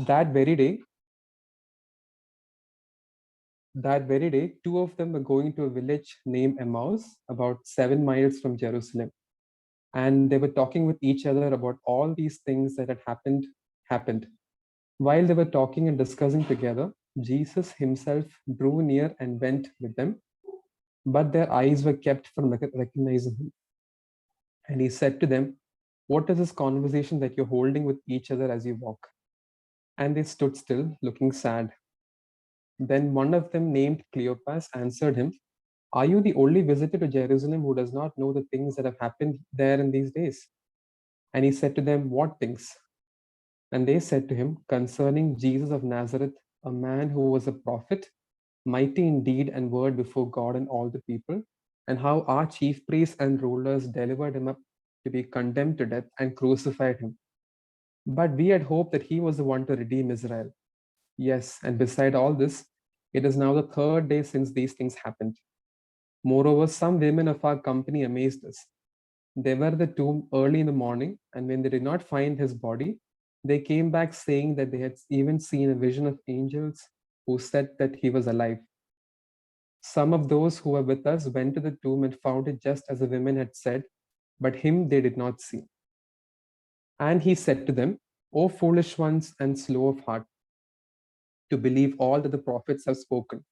That very day, two of them were going to a village named Emmaus, about 7 miles from Jerusalem. And they were talking with each other about all these things that had happened. While they were talking and discussing together, Jesus himself drew near and went with them, but their eyes were kept from recognizing him. And he said to them, "What is this conversation that you're holding with each other as you walk?" And they stood still, looking sad. Then one of them, named Cleopas, answered him, "Are you the only visitor to Jerusalem who does not know the things that have happened there in these days?" And he said to them, "What things?" And they said to him, "Concerning Jesus of Nazareth, a man who was a prophet, mighty in deed and word before God and all the people, and how our chief priests and rulers delivered him up to be condemned to death and crucified him. But we had hoped that he was the one to redeem Israel. Yes, and beside all this, it is now the third day since these things happened. Moreover, some women of our company amazed us. They were at the tomb early in the morning, and when they did not find his body, they came back saying that they had even seen a vision of angels who said that he was alive. Some of those who were with us went to the tomb and found it just as the women had said, but him they did not see. And he said to them, "O foolish ones and slow of heart, to believe all that the prophets have spoken.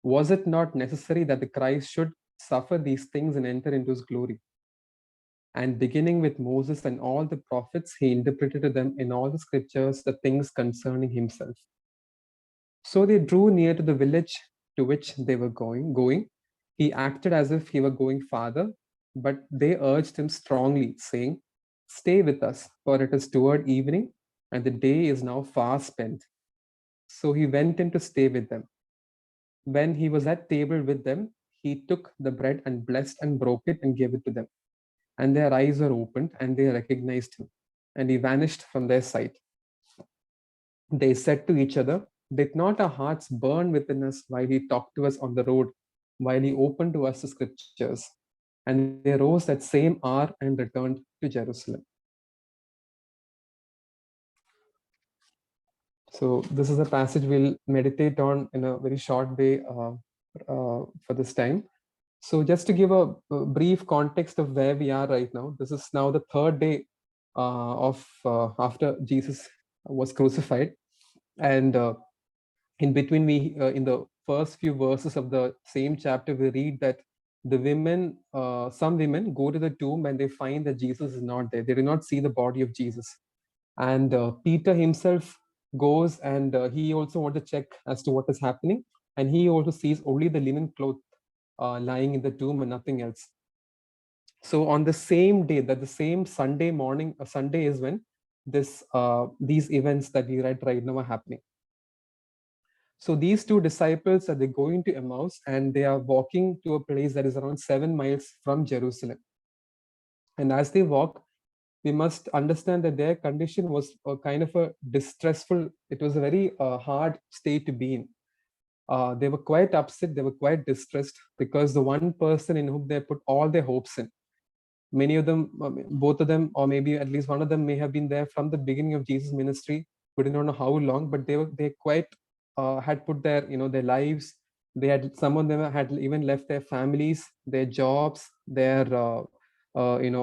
Was it not necessary that the Christ should suffer these things and enter into his glory?" And beginning with Moses and all the prophets, he interpreted to them in all the scriptures the things concerning himself. So they drew near to the village to which they were going. He acted as if he were going farther, but they urged him strongly, saying, "Stay with us, for it is toward evening, and the day is now far spent." So he went in to stay with them. When he was at table with them, he took the bread and blessed and broke it and gave it to them. And their eyes were opened, and they recognized him, and he vanished from their sight. They said to each other, "Did not our hearts burn within us while he talked to us on the road, while he opened to us the scriptures?" And they rose that same hour and returned to Jerusalem. So, this is a passage we'll meditate on in a very short way for this time. So, just to give a brief context of where we are right now, this is now the third day of after Jesus was crucified, and in between, we in the first few verses of the same chapter, we read that some women go to the tomb and they find that Jesus is not there. They do not see the body of Jesus, and Peter himself goes and he also wants to check as to what is happening, and he also sees only the linen cloth lying in the tomb and nothing else. So on the same day, that the same Sunday morning, Sunday is when these events that we read right now are happening. So these two disciples are they going to Emmaus, and they are walking to a place that is around 7 miles from Jerusalem. And as they walk, we must understand that their condition was a kind of a distressful. It was a very hard state to be in. They were quite upset. They were quite distressed because the one person in whom they put all their hopes in, many of them, both of them, or maybe at least one of them, may have been there from the beginning of Jesus' ministry. We do not know how long, but they quite had put their their lives. They had, some of them had even left their families, their jobs, their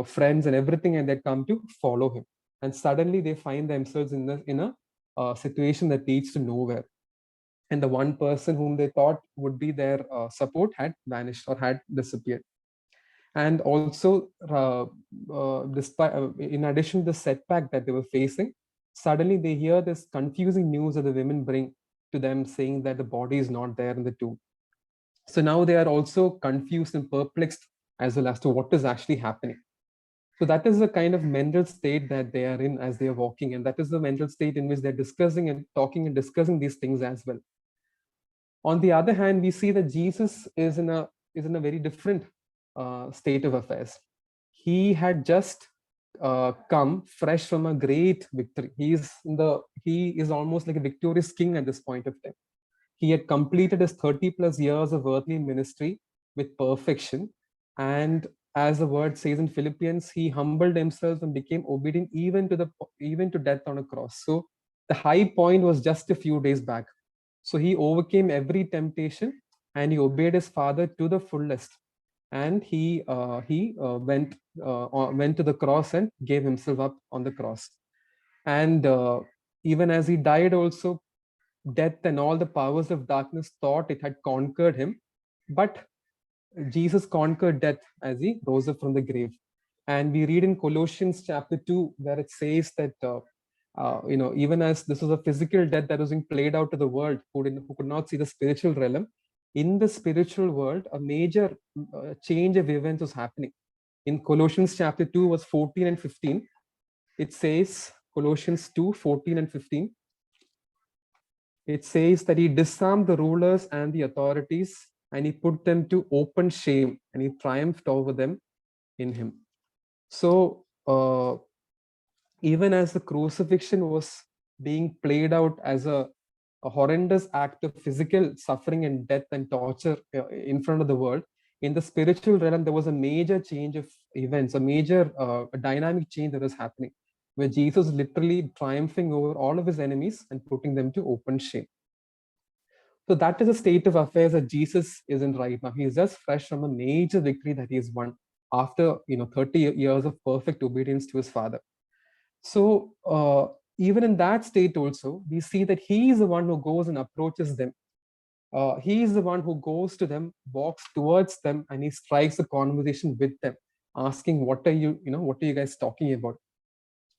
friends and everything, and they come to follow him. And suddenly they find themselves in a situation that leads to nowhere. And the one person whom they thought would be their support had vanished or had disappeared. And also, despite in addition to the setback that they were facing, suddenly they hear this confusing news that the women bring to them, saying that the body is not there in the tomb. So now they are also confused and perplexed as well as to what is actually happening. So that is the kind of mental state that they are in as they are walking, and that is the mental state in which they're discussing and talking and discussing these things as well. On the other hand, we see that Jesus is in a very different state of affairs. He had just come fresh from a great victory. He is almost like a victorious king at this point of time. He had completed his 30 plus years of earthly ministry with perfection, and as the word says in Philippians, he humbled himself and became obedient even to death on a cross. So the high point was just a few days back. So he overcame every temptation and he obeyed his father to the fullest. And he went to the cross and gave himself up on the cross. And even as he died, also death and all the powers of darkness thought it had conquered him. But Jesus conquered death as he rose up from the grave. And we read in Colossians chapter 2, where it says that, even as this was a physical death that was being played out to the world, who could not see the spiritual realm, in the spiritual world, a major change of events was happening. In Colossians chapter 2, verse 14 and 15, it says, Colossians 2, 14 and 15, it says that he disarmed the rulers and the authorities and he put them to open shame and he triumphed over them in him. So even as the crucifixion was being played out as a horrendous act of physical suffering and death and torture in front of the world, in the spiritual realm, there was a major change of events, a major dynamic change that was happening, where Jesus literally triumphing over all of his enemies and putting them to open shame. So that is a state of affairs that Jesus is in right now. He is just fresh from a major victory that he has won after 30 years of perfect obedience to his father. So even in that state also, we see that he is the one who goes and approaches them. He is the one who goes to them, walks towards them, and he strikes a conversation with them, asking, what are you guys talking about?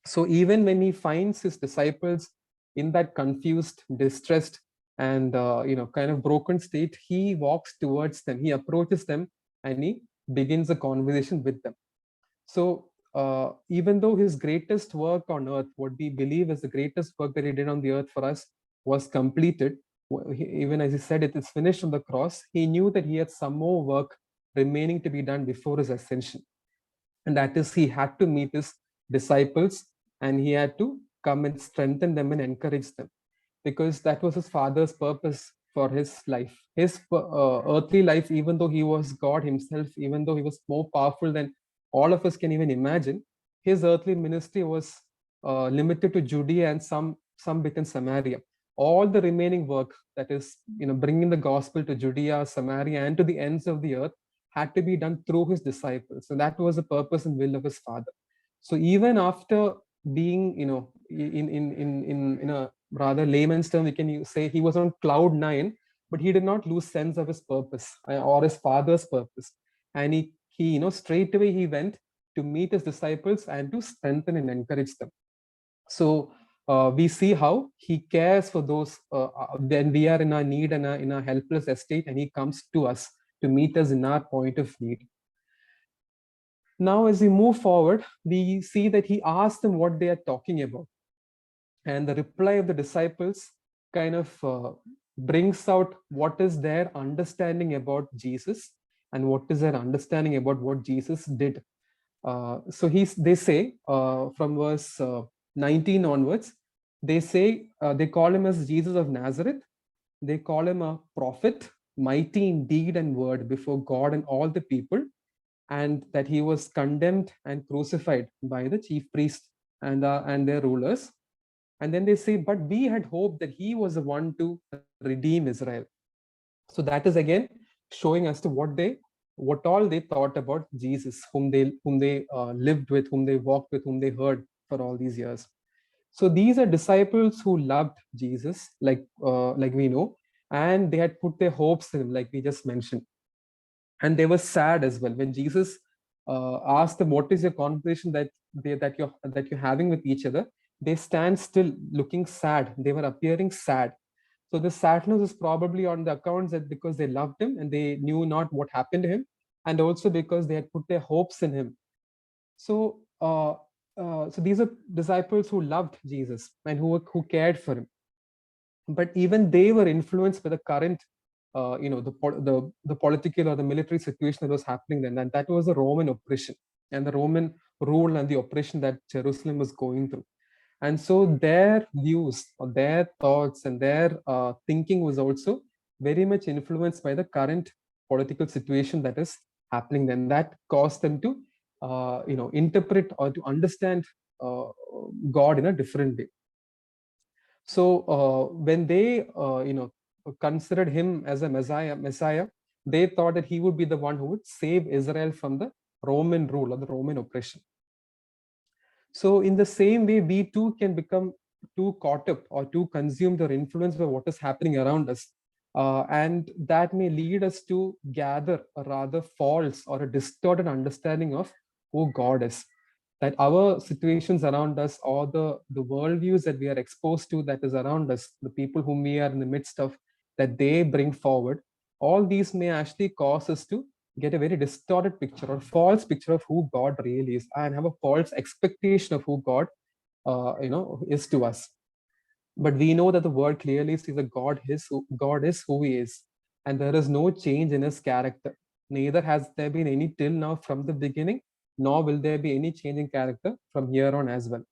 So even when he finds his disciples in that confused, distressed, and kind of broken state, he walks towards them, he approaches them, and he begins a conversation with them. So even though his greatest work on earth, what we believe is the greatest work that he did on the earth for us, was completed, even as he said it is finished on the cross, he knew that he had some more work remaining to be done before his ascension. And that is, he had to meet his disciples and he had to come and strengthen them and encourage them, because that was his father's purpose for his life. His earthly life, even though he was God himself, even though he was more powerful than all of us can even imagine, his earthly ministry was limited to Judea and some bit in Samaria. All the remaining work, that is, bringing the gospel to Judea, Samaria, and to the ends of the earth, had to be done through his disciples. And that was the purpose and will of his father. So even after being, in a rather layman's term, we can say he was on cloud 9, but he did not lose sense of his purpose or his father's purpose. And he straight away he went to meet his disciples and to strengthen and encourage them. So we see how he cares for those when we are in our need and in a helpless estate, and he comes to us to meet us in our point of need. Now, as we move forward, we see that he asks them what they are talking about. And the reply of the disciples kind of brings out what is their understanding about Jesus and what is their understanding about what Jesus did. So they say from verse 19 onwards, they call him as Jesus of Nazareth. They call him a prophet, mighty in deed and word before God and all the people, and that he was condemned and crucified by the chief priests and their rulers. And then they say, but we had hoped that he was the one to redeem Israel. So that is again showing us to what all they thought about Jesus, whom they lived with, whom they walked with, whom they heard for all these years. So these are disciples who loved Jesus, like we know, and they had put their hopes in him, like we just mentioned. And they were sad as well when Jesus asked them, "What is your conversation that you're having with each other?" They stand still, looking sad. They were appearing sad. So the sadness is probably on the accounts that because they loved him and they knew not what happened to him, and also because they had put their hopes in him. So, so these are disciples who loved Jesus and who cared for him. But even they were influenced by the current, the political or the military situation that was happening then, and that was the Roman oppression and the Roman rule and the oppression that Jerusalem was going through. And so their views or their thoughts and their thinking was also very much influenced by the current political situation that is happening then. That caused them to interpret or to understand God in a different way. So when they considered him as a Messiah, they thought that he would be the one who would save Israel from the Roman rule or the Roman oppression. So in the same way, we too can become too caught up or too consumed or influenced by what is happening around us. And that may lead us to gather a rather false or a distorted understanding of who God is. That our situations around us or the worldviews that we are exposed to that is around us, the people whom we are in the midst of, that they bring forward, all these may actually cause us to get a very distorted picture or false picture of who God really is and have a false expectation of who God is to us. But we know that the word clearly says that God is who he is, and there is no change in his character. Neither has there been any till now from the beginning, nor will there be any change in character from here on as well.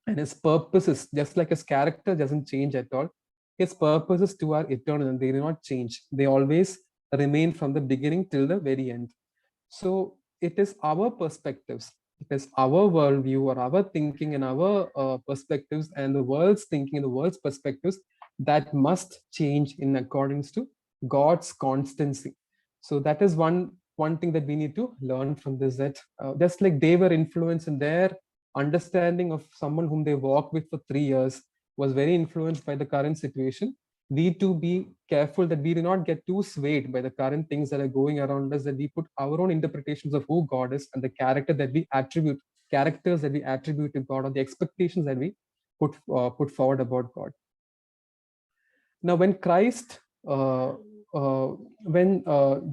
And his purposes, just like his character doesn't change at all, his purposes too are eternal and they do not change. They always remain from the beginning till the very end. So it is our perspectives, it is our worldview or our thinking and our perspectives and the world's thinking and the world's perspectives that must change in accordance to God's constancy. So that is one thing that we need to learn from this, that just like they were influenced in their understanding of someone whom they walked with for 3 years was very influenced by the current situation, we to be careful that we do not get too swayed by the current things that are going around us, that we put our own interpretations of who God is and the characters that we attribute to God, or the expectations that we put forward about God. Now, when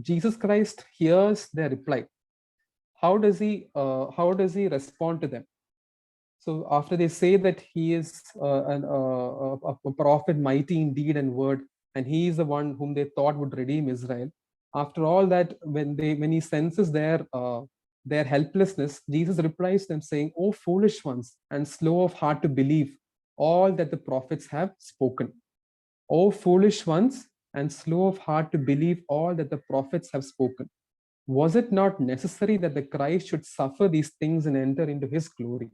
Jesus Christ hears their reply, how does he respond to them? So after they say that he is a prophet mighty in deed and word, and he is the one whom they thought would redeem Israel, after all that, when he senses their helplessness, Jesus replies to them saying, "O foolish ones and slow of heart to believe all that the prophets have spoken." O foolish ones and slow of heart to believe all that the prophets have spoken. Was it not necessary that the Christ should suffer these things and enter into his glory?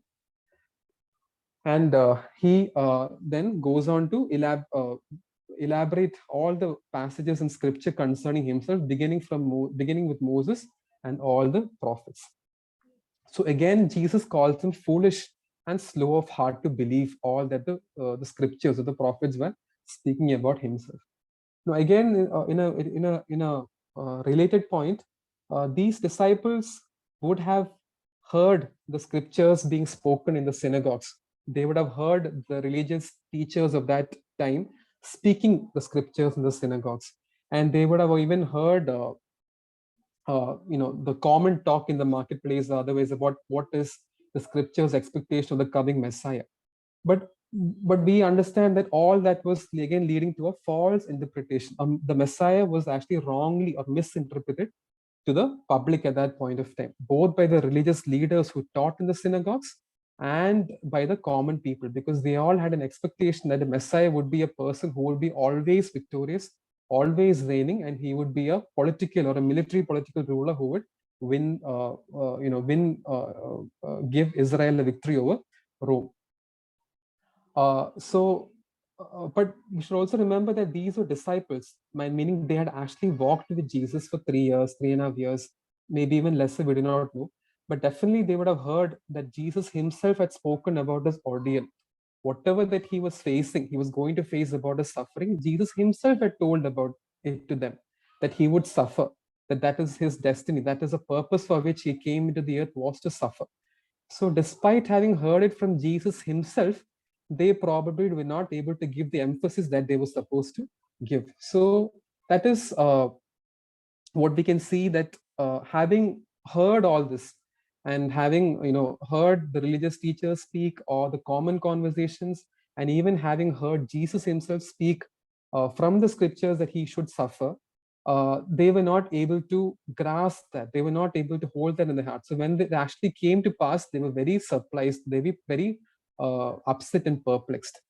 And he then goes on to elaborate all the passages in scripture concerning himself, beginning with Moses and all the prophets. So again, Jesus calls them foolish and slow of heart to believe all that the scriptures or the prophets were speaking about himself. Now again, in a related point, these disciples would have heard the scriptures being spoken in the synagogues. They would have heard the religious teachers of that time speaking the scriptures in the synagogues, and they would have even heard the common talk in the marketplace otherwise about what is the scripture's expectation of the coming Messiah. But we understand that all that was again leading to a false interpretation. The Messiah was actually wrongly or misinterpreted to the public at that point of time, both by the religious leaders who taught in the synagogues and by the common people, because they all had an expectation that the Messiah would be a person who would be always victorious, always reigning, and he would be a political or a military political ruler who would give Israel a victory over Rome. But we should also remember that these were disciples, meaning they had actually walked with Jesus for 3 years, 3.5 years, maybe even lesser, we do not know. But definitely they would have heard that Jesus himself had spoken about his ordeal. Whatever that he was facing, he was going to face about his suffering, Jesus himself had told about it to them, that he would suffer, that is his destiny, that is a purpose for which he came into the earth, was to suffer. So despite having heard it from Jesus himself, they probably were not able to give the emphasis that they were supposed to give. So that is what we can see, that having heard all this and having heard the religious teachers speak or the common conversations, and even having heard Jesus himself speak from the scriptures that he should suffer, they were not able to grasp that. They were not able to hold that in their heart. So when it actually came to pass, they were very surprised. They were very upset and perplexed.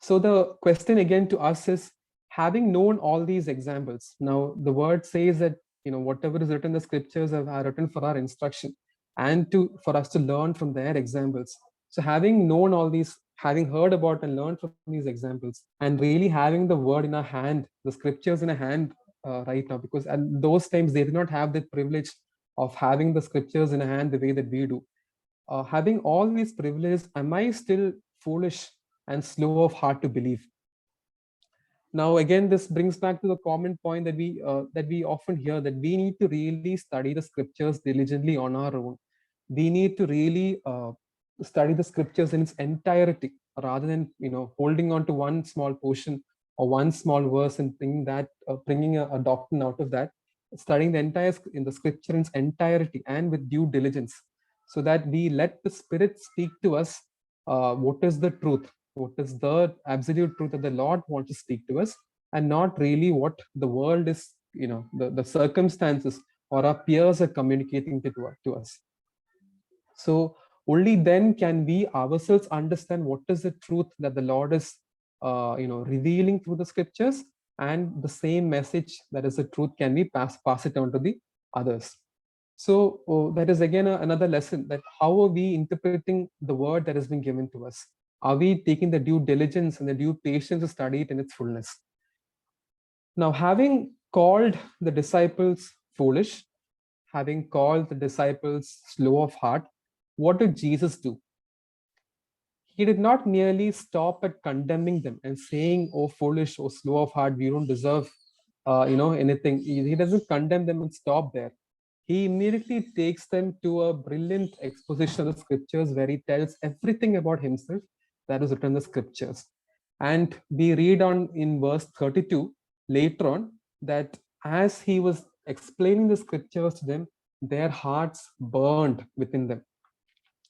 So the question again to us is, having known all these examples, now the word says that whatever is written in the scriptures are written for our instruction and for us to learn from their examples. So having known all these having heard about and learned from these examples, and really having the word in our hand, the scriptures in our hand right now, because at those times they did not have the privilege of having the scriptures in a hand the way that we do. Having all these privileges, am I still foolish and slow of heart to believe? Now, again, this brings back to the common point that we often hear, that we need to really study the scriptures diligently on our own. We need to really study the scriptures in its entirety, rather than holding on to one small portion or one small verse and thinking that bringing a doctrine out of that. Studying the entire in the scripture in its entirety and with due diligence, so that we let the Spirit speak to us. What is the truth? What is the absolute truth that the Lord wants to speak to us, and not really what the world is, the circumstances or our peers are communicating to us. So only then can we ourselves understand what is the truth that the Lord is, revealing through the scriptures, and the same message that is the truth can we pass it on to the others. So that is again another lesson, that how are we interpreting the word that has been given to us? Are we taking the due diligence and the due patience to study it in its fullness? Now, having called the disciples foolish, having called the disciples slow of heart, what did Jesus do? He did not merely stop at condemning them and saying, "Oh, foolish, oh, slow of heart, we don't deserve, anything." He doesn't condemn them and stop there. He immediately takes them to a brilliant exposition of the scriptures, where he tells everything about himself that is written in the scriptures. And we read on in verse 32 later on that as he was explaining the scriptures to them, their hearts burned within them.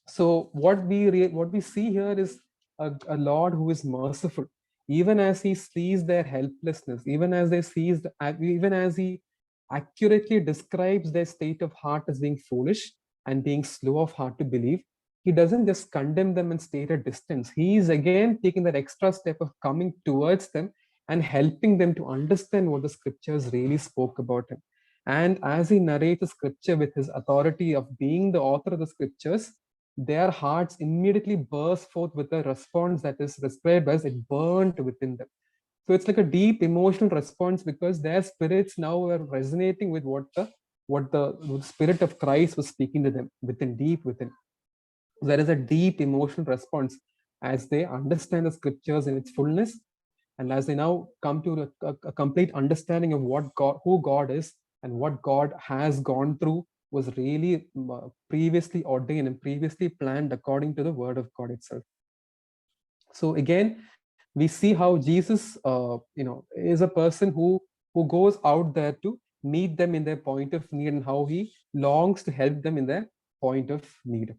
So what we see here is a Lord who is merciful, even as he sees their helplessness, even as he accurately describes their state of heart as being foolish and being slow of heart to believe. He doesn't just condemn them and stay at a distance. He is again taking that extra step of coming towards them and helping them to understand what the scriptures really spoke about him. And as he narrates the scripture with his authority of being the author of the scriptures, their hearts immediately burst forth with a response that is described as it burnt within them. So it's like a deep emotional response, because their spirits now were resonating with what the Spirit of Christ was speaking to them within, deep within. There is a deep emotional response as they understand the scriptures in its fullness, and as they now come to a complete understanding of who God is, and what God has gone through was really previously ordained and previously planned according to the word of God itself. So again, we see how Jesus, is a person who goes out there to meet them in their point of need, and how he longs to help them in their point of need.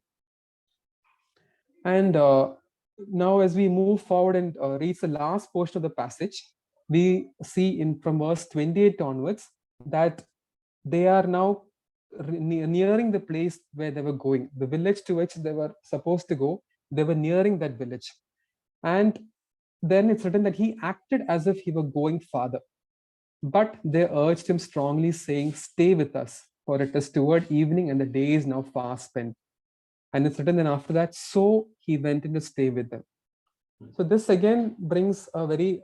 And now, as we move forward and reach the last portion of the passage, we see in from verse 28 onwards that they are now nearing the place where they were going, the village to which they were supposed to go. They were nearing that village. And then it's written that he acted as if he were going farther. But they urged him strongly, saying, "Stay with us, for it is toward evening and the day is now fast spent." And it's written then after that, so he went in to stay with them. So this again brings a very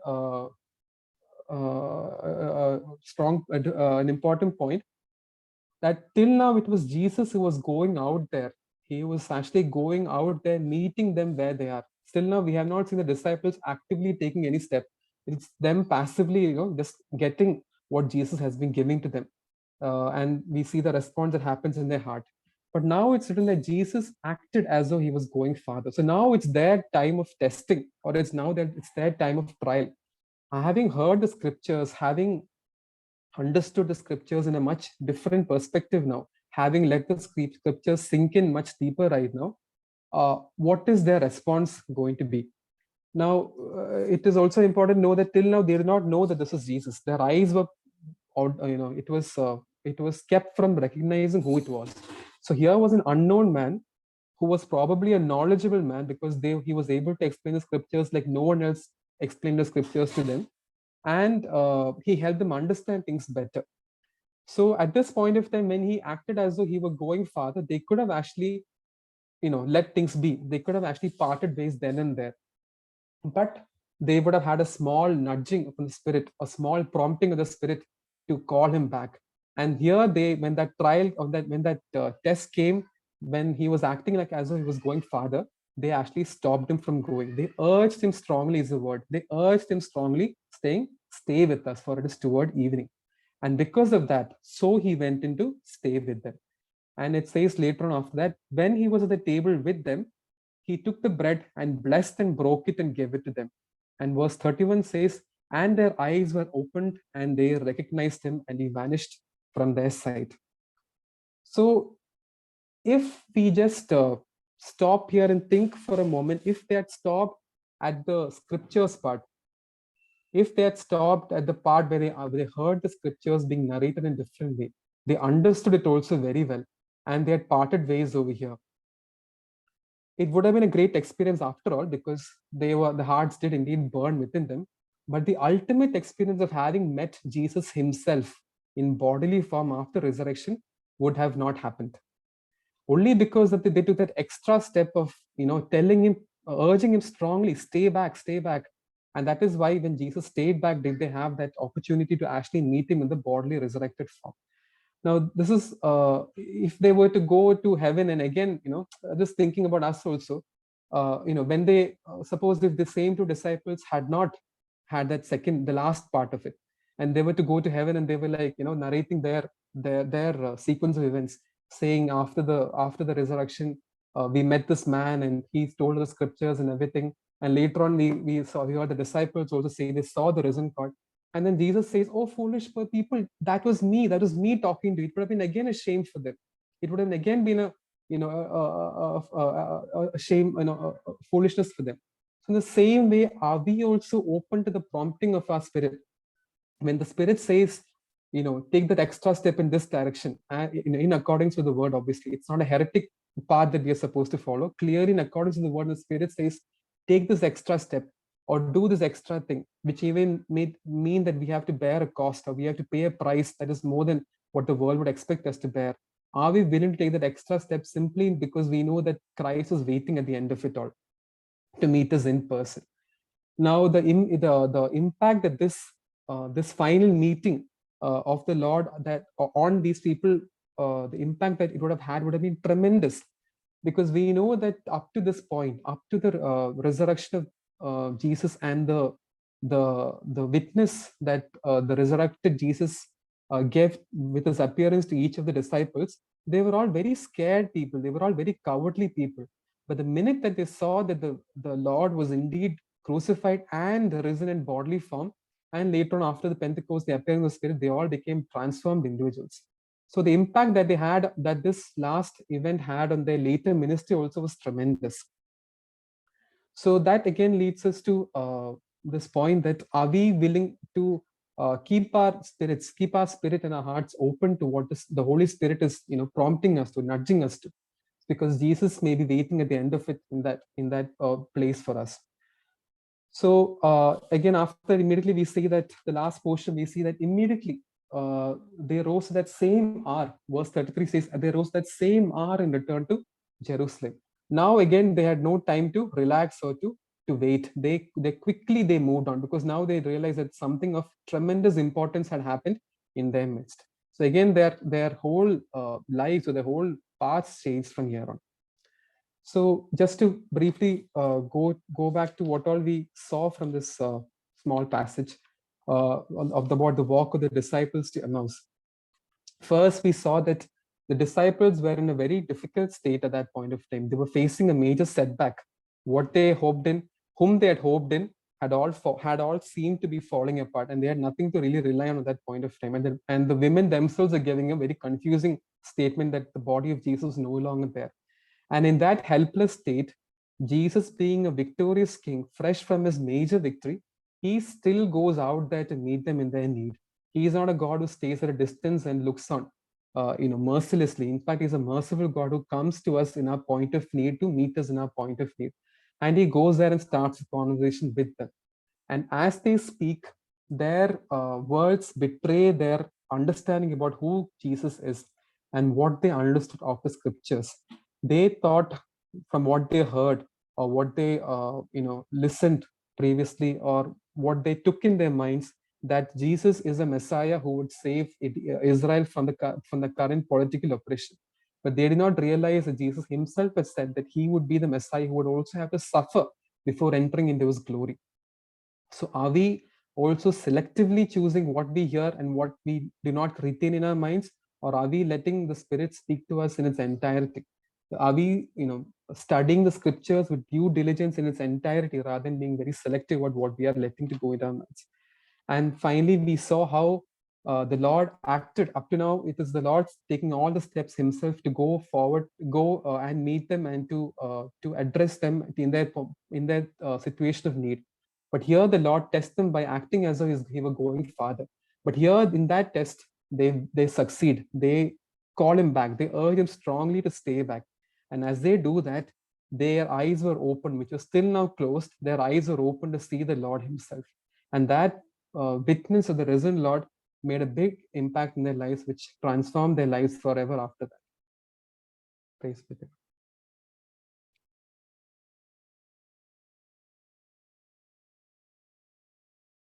strong, an important point, that till now it was Jesus who was going out there. He was actually going out there, meeting them where they are. Still now we have not seen the disciples actively taking any step. It's them passively, just getting what Jesus has been giving to them. And we see the response that happens in their heart. But now it's written that Jesus acted as though he was going farther. So now it's their time of testing, or it's their time of trial. Having heard the scriptures, having understood the scriptures in a much different perspective now, having let the scriptures sink in much deeper right now, what is their response going to be? Now, it is also important to know that till now they did not know that this is Jesus. Their eyes were, it was kept from recognizing who it was. So here was an unknown man who was probably a knowledgeable man, because he was able to explain the scriptures like no one else explained the scriptures to them, and he helped them understand things better. So at this point of time, when he acted as though he were going farther, they could have actually, let things be. They could have actually parted ways then and there. but they would have had a small nudging from the Spirit, a small prompting of the Spirit to call him back. And here they, when that trial of that, when that test came, when he was acting like as though he was going farther, they actually stopped him from going. They urged him strongly, is the word. They urged him strongly, saying, "Stay with us, for it is toward evening." And because of that, so he went into stay with them. And it says later on after that, when he was at the table with them, he took the bread and blessed and broke it and gave it to them. And verse 31 says, and their eyes were opened and they recognized him and he vanished from their sight. So if we just stop here and think for a moment, if they had stopped at the scriptures part, if they had stopped at the part where they heard the scriptures being narrated in different way, they understood it also very well, and they had parted ways over here, it would have been a great experience after all, because the hearts did indeed burn within them. But the ultimate experience of having met Jesus himself in bodily form after resurrection would have not happened. Only because of they took that extra step of telling him, urging him strongly, stay back, stay back. And that is why when Jesus stayed back, did they have that opportunity to actually meet him in the bodily resurrected form. Now this is if they were to go to heaven, and again just thinking about us also, when they suppose if the same two disciples had not had that second, the last part of it, and they were to go to heaven, and they were like narrating their sequence of events, saying after the resurrection, we met this man and he told the scriptures and everything, and later on we heard the disciples also say they saw the risen God. And then Jesus says, "Oh, foolish people, that was me. That was me talking to you." It would have been again a shame for them. It would have again been a shame, a foolishness for them. So in the same way, are we also open to the prompting of our Spirit? When the Spirit says, take that extra step in this direction, in accordance with the word, obviously, it's not a heretic path that we are supposed to follow. Clearly, in accordance with the word, the Spirit says, take this extra step or do this extra thing, which even may mean that we have to bear a cost or we have to pay a price that is more than what the world would expect us to bear. Are we willing to take that extra step simply because we know that Christ is waiting at the end of it all to meet us in person? Now, the impact that this final meeting of the Lord that on these people, the impact that it would have had would have been tremendous, because we know that up to this point, up to the resurrection of Jesus and the witness that the resurrected Jesus gave with his appearance to each of the disciples, they were all very scared people. They were all very cowardly people. But the minute that they saw that the Lord was indeed crucified and risen in bodily form, and later on after the Pentecost, the appearing of the Spirit, they all became transformed individuals. So the impact that they had, that this last event had on their later ministry also was tremendous. So that again leads us to this point that are we willing to keep our spirit and our hearts open to what the Holy Spirit is prompting us to, nudging us to, because Jesus may be waiting at the end of it in that place for us. So again, after immediately we see that the last portion, we see that immediately they rose that same hour. Verse 33 says, they rose that same hour and returned to Jerusalem. Now again, they had no time to relax or to wait. They quickly they moved on, because now they realized that something of tremendous importance had happened in their midst. So again, their whole lives or their whole paths changed from here on. So just to briefly go back to what all we saw from this small passage about the walk of the disciples to Emmaus. First, we saw that the disciples were in a very difficult state at that point of time. They were facing a major setback. What they hoped in, whom they had hoped in, had all seemed to be falling apart, and they had nothing to really rely on at that point of time. And the women themselves are giving a very confusing statement that the body of Jesus is no longer there. And in that helpless state, Jesus, being a victorious king, fresh from his major victory, he still goes out there to meet them in their need. He is not a God who stays at a distance and looks on, mercilessly. In fact, he's a merciful God who comes to us in our point of need to meet us in our point of need. And he goes there and starts a conversation with them. And as they speak, their words betray their understanding about who Jesus is and what they understood of the scriptures. They thought from what they heard or what they listened previously, or what they took in their minds, that Jesus is a Messiah who would save Israel from the current political oppression. But they did not realize that Jesus himself had said that he would be the Messiah who would also have to suffer before entering into his glory. So are we also selectively choosing what we hear and what we do not retain in our minds, or are we letting the Spirit speak to us in its entirety? Are we, studying the scriptures with due diligence in its entirety rather than being very selective about what we are letting to go in our minds? And finally, we saw how the Lord acted. Up to now, it is the Lord taking all the steps himself to go forward, go and meet them, and to address them in their situation of need. But here the Lord tests them by acting as though he were going farther. But here in that test, they succeed. They call him back. They urge him strongly to stay back. And as they do that, their eyes were open, which were still now closed. Their eyes were open to see the Lord himself. And that witness of the risen Lord made a big impact in their lives, which transformed their lives forever after that. Praise be to God.